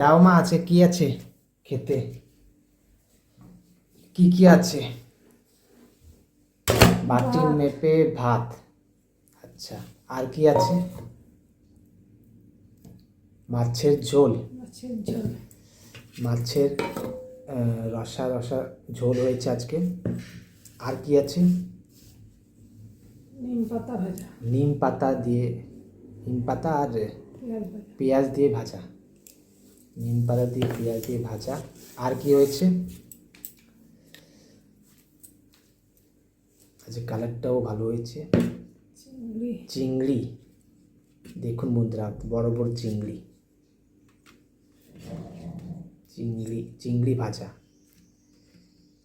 দাও মা, আছে কি আছে খেতে? কি কি আছে? বাটি মেপে ভাত। আচ্ছা, আর কি আছে? মাছের ঝোল। মাছের রসা রসা ঝোল হয়েছে আজকে। আর কি আছে? নিম পাতা ভাজা। নিম পাতা দিয়ে, নিম পাতা আর পেঁয়াজ দিয়ে ভাজা। নিম পাতা দিয়ে পেঁয়াজ দিয়ে ভাজা। আর কি হয়েছে? আজকে কালারটাও ভালো হয়েছে। চিংড়ি। দেখুন বন্ধুরা, বড় বড় চিংড়ি। চিংড়ি চিংড়ি ভাজা,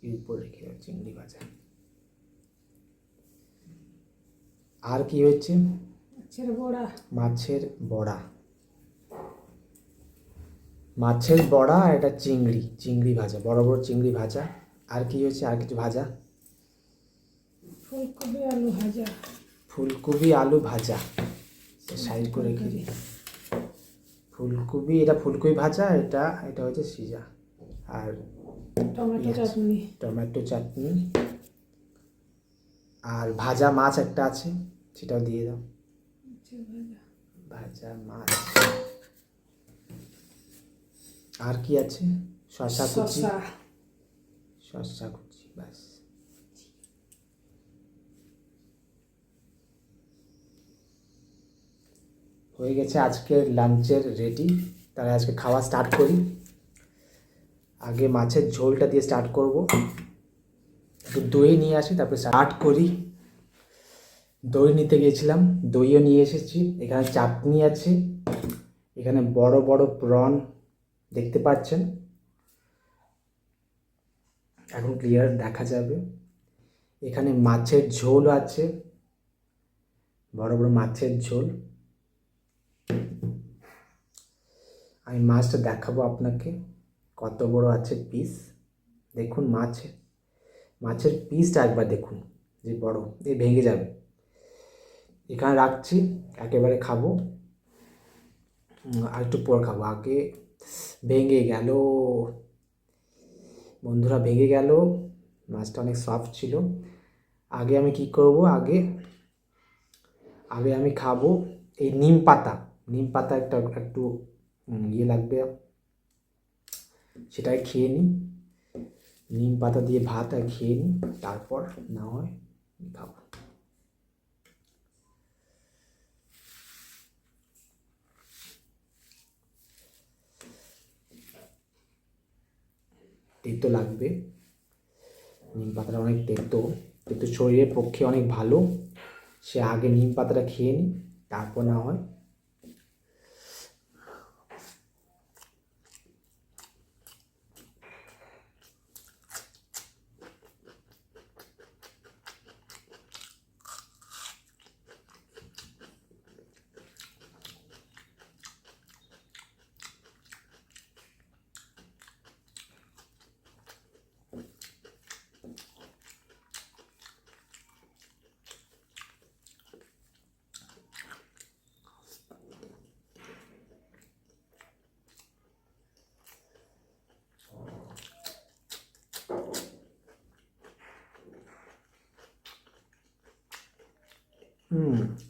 এর উপর রেখে দাও চিংড়ি ভাজা। আর কি হচ্ছে? মাছের বড়া। মাছের বড়া। মাছের বড়া আর এটা চিংড়ি, চিংড়ি ভাজা, বড় বড় চিংড়ি ভাজা। আর কি হয়েছে? আর কিছু ভাজা? ফুলকপি আলু ভাজা। ফুলকপি আলু ভাজা, সাইড করে রেখে দিই। ফুলকপি, এটা ফুলকপি ভাজা, এটা এটা হচ্ছে সিজা। আর টমেটো চাটনি। টমেটো চাটনি। আর ভাজা মাছ একটা আছে, সেটাও দিয়ে দাও। ভাজা মাছ। আর কি আছে? শসা কুচি। শসা কুচি, ব্যাস। হয়ে গেছে আজকের লাঞ্চের রেডি। তাহলে আজকে খাওয়া স্টার্ট করি। আগে মাছের ঝোলটা দিয়ে স্টার্ট করব। একটু দই নিয়ে আসি, তারপরে স্টার্ট করি। দই নিতে গিয়েছিলাম, দইও নিয়ে এসেছি। এখানে চাটনি আছে, এখানে বড় বড় প্রন দেখতে পাচ্ছেন, এখন ক্লিয়ার দেখা যাবে। এখানে মাছের ঝোল আছে, বড় বড় মাছের ঝোল। আমি মাছটা দেখাবো আপনাকে, কত বড় আছে পিস। দেখুন মাছের পিসটা একবার দেখুন, যে বড়, এ ভেঙে যাবে। এখানে রাখছি, একেবারে খাবো। আর একটু পর খাবো। আগে ভেঙে গেল বন্ধুরা, ভেঙে গেল। মাছটা অনেক সফট ছিল। আগে আমি কি করব? আগে আগে আমি খাবো এই নিম পাতা। নিম পাতা একটা একটু ইয়ে লাগবে, সেটাই খেয়ে নিই। নিম পাতা দিয়ে ভাত আর খেয়ে নিই, তারপর না হয় খাবো। তেতো লাগবে, নিম পাতাটা অনেক তেতো, কিন্তু শরীরের পক্ষে অনেক ভালো। সে আগে নিম পাতাটা খেয়ে নিই, তারপর না হয়।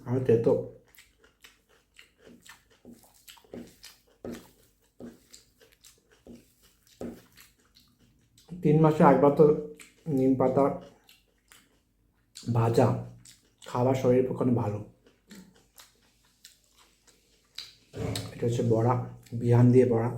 আমি তেতো। 3 মাসে একবার তো নিম পাতা ভাজা খাওয়া শরীরের পক্ষে অনেক ভালো। এটা হচ্ছে বড়া, বিহান দিয়ে বড়া।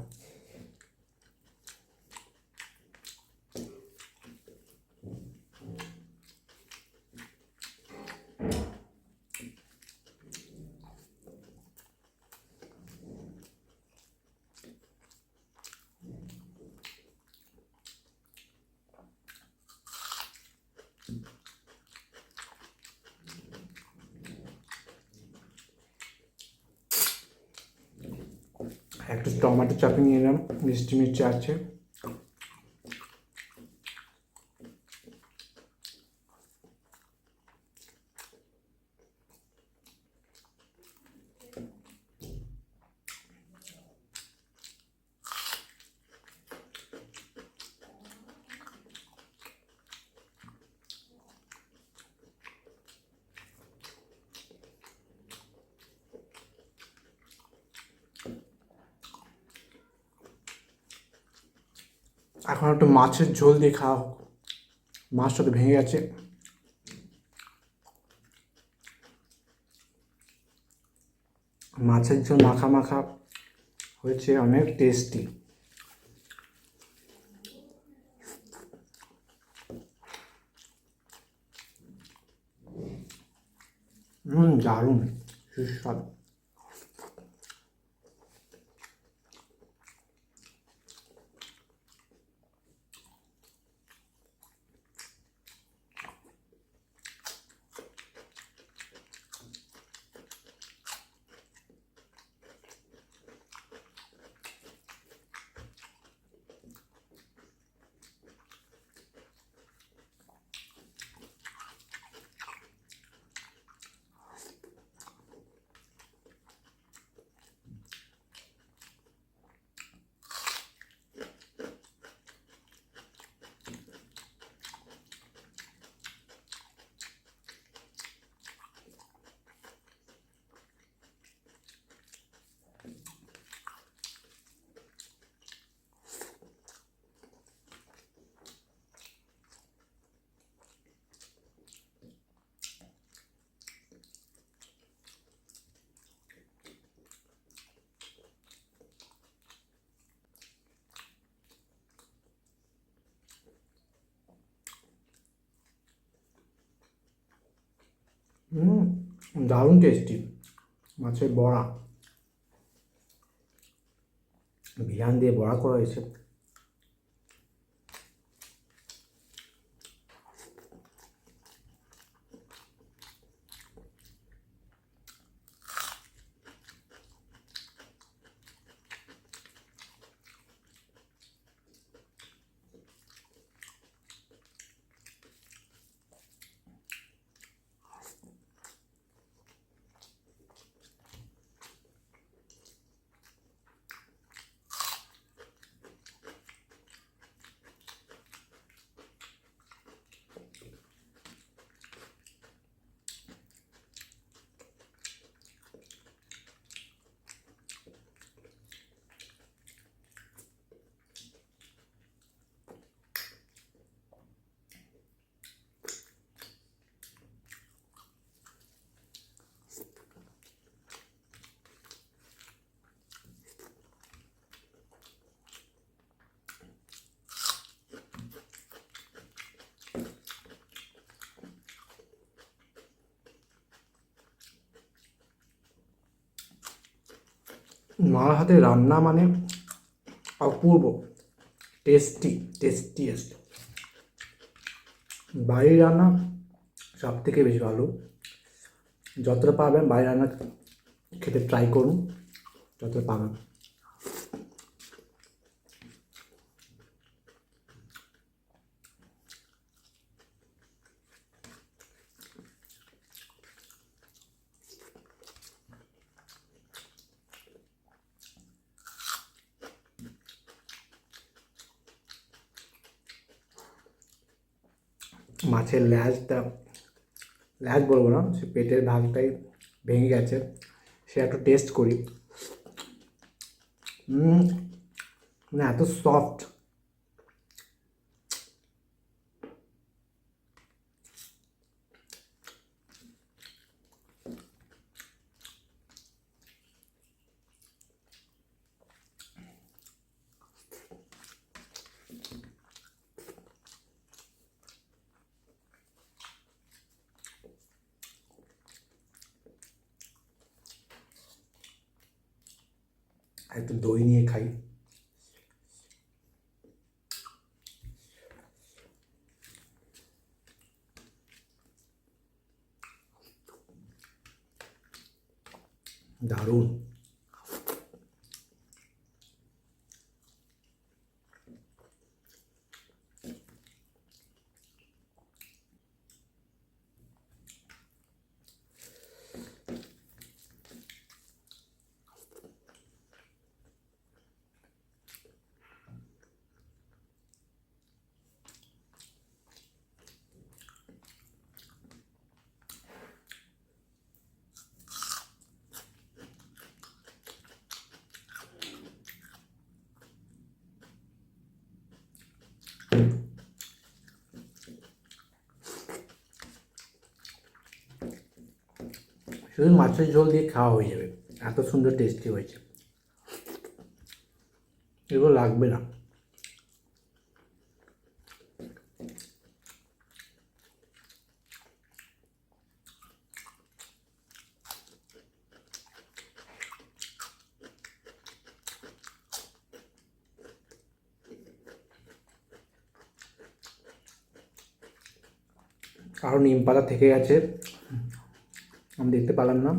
একটু টমেটো চাটনি নিয়ে নিলাম, মিষ্টি মিষ্টি আছে। এখন একটু মাছের ঝোল দিয়ে খাওয়া হোক। মাছটা তো ভেঙে গেছে। মাছের ঝোল মাখা মাখা হয়েছে, অনেক টেস্টি। দারুণ সুস্বাদু। দারুণ টেস্টি মাছের বড়া। ভিয়ান দিয়ে বড়া করা হয়েছে। মার হাতে রান্না মানে অপূর্ব টেস্টিয়েস্ট। বাড়ির রান্না সব থেকে বেশি ভালো। যতটা পারবেন বাড়ির রান্না খেতে ট্রাই করুন, যতটা পারবেন। মাছের ল্যাজ বলবো না, সে পেটের ভাগটাই ভেঙে গেছে, সে একটু টেস্ট করি। মানে এত সফট। একটু দই নিয়ে খাই। দারুণ। শুধু মাছের ঝোল দিয়ে খাওয়া হয়ে যাবে, এত সুন্দর টেস্টি হয়েছে। এগুলো লাগবে না। আরও নিম পাতা থেকে গেছে, আমি দেখতে পেলাম না।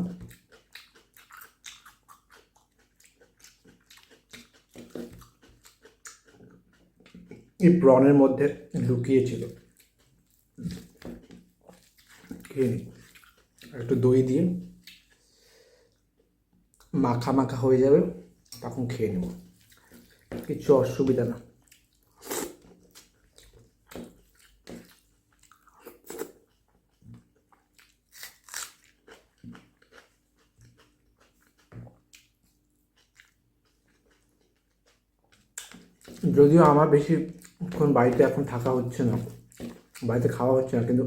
এই প্রনের মধ্যে লুকিয়েছিল। খেয়ে নিই। একটু দই দিয়ে মাখা মাখা হয়ে যাবে, তখন খেয়ে নেব, কিছু অসুবিধা না। যদিও আমার বেশিক্ষণ বাড়িতে এখন থাকা হচ্ছে না, বাড়িতে খাওয়া হচ্ছে না, কিন্তু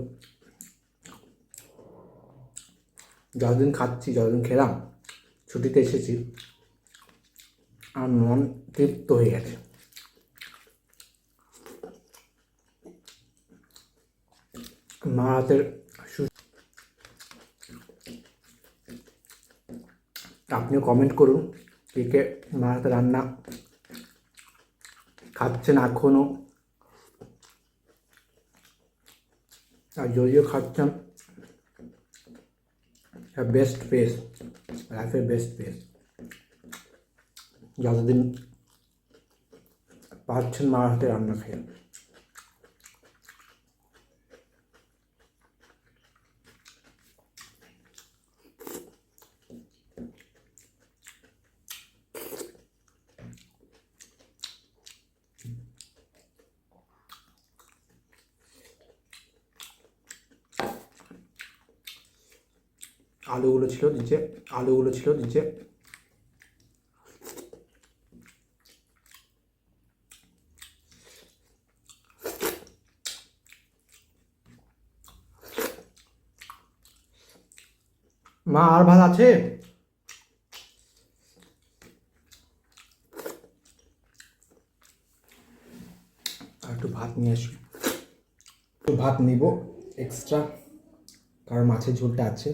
যতদিন খাচ্ছি, যতদিন খেলাম, ছুটিতে এসেছি, আর মন তৃপ্ত হয়ে গেছে। মা হাতের আপনিও কমেন্ট করুন কে কে মা হাতের রান্না খাচ্ছেন এখনও, আর যদিও খাচ্ছেন, বেস্ট পেস, লাইফের বেস্ট পেস। যতদিন পাচ্ছেন মা হাতে রান্না খেয়ে। আলুগুলো ছিল নিচে। মা আর ভাত আছে? আর একটু ভাত নিয়ে আসি, একটু ভাত নিব এক্সট্রা, কারণ মাছের ঝোলটা আছে।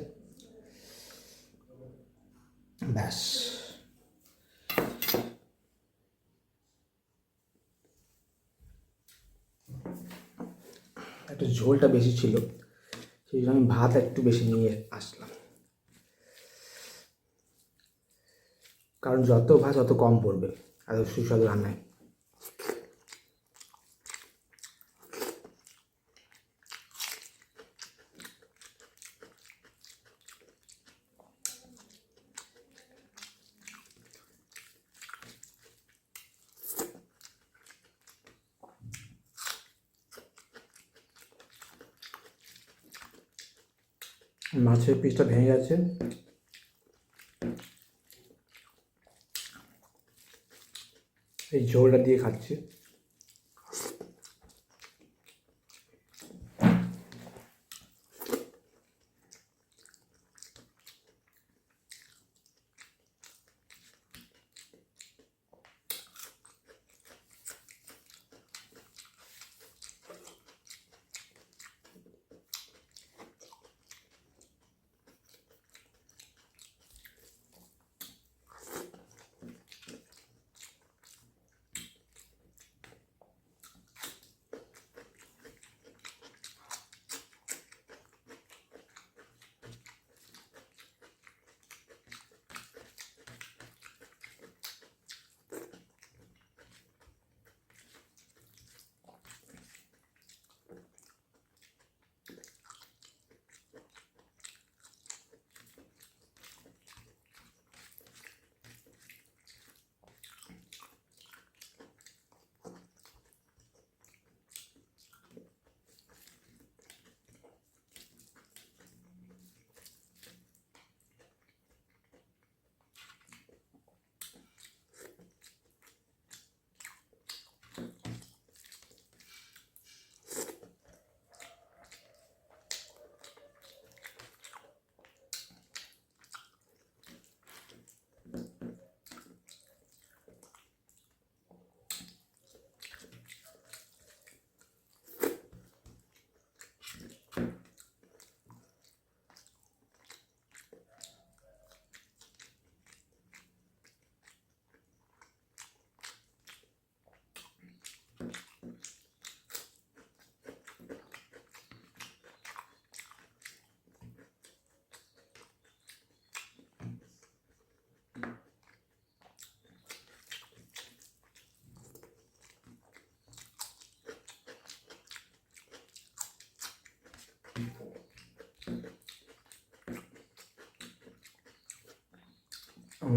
ব্যাস, একটু ঝোলটা বেশি ছিল, সেই জন্য আমি ভাত একটু বেশি নিয়ে আসলাম, কারণ যত ভাত তত কম পড়বে এত সুস্বাদু রান্নায়। মাছের পিসটা ভেঙে গেছে, এই ঝোলটা দিয়ে খাচ্ছি।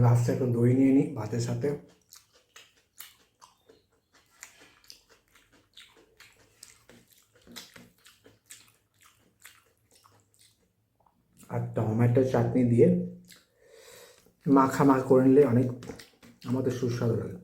লাস্টে একটু দই নিয়ে নিই ভাতের সাথে। আর টমেটো চাটনি দিয়ে মাখা করে নিলে অনেক আমাদের সুস্বাদু লাগে।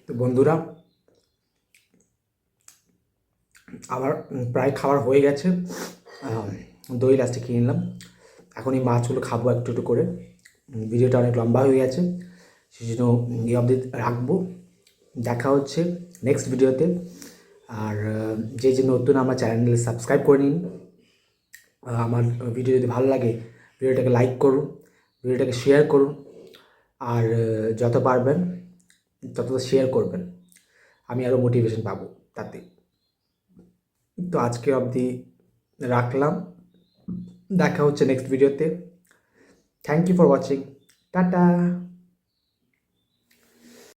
তো বন্ধুরা, আবার প্রায় খাবার হয়ে গেছে। দই লাস্টে কিনে নিলাম। এখন এই মাছগুলো খাবো একটু একটু করে। ভিডিওটা অনেক লম্বা হয়ে গেছে, সেই জন্য এই অবধি রাখবো। দেখা হচ্ছে নেক্সট ভিডিওতে। আর যে যে নতুন আমার চ্যানেল সাবস্ক্রাইব করে নিন। আমার ভিডিও যদি ভালো লাগে ভিডিওটাকে লাইক করুন, ভিডিওটাকে শেয়ার করুন, আর যত পারবেন তত শেয়ার করবেন, আমি আরও মোটিভেশন পাবো তাতে। তো আজকে অবধি রাখলাম, দেখা হচ্ছে নেক্সট ভিডিওতে। Thank you for watching, tata.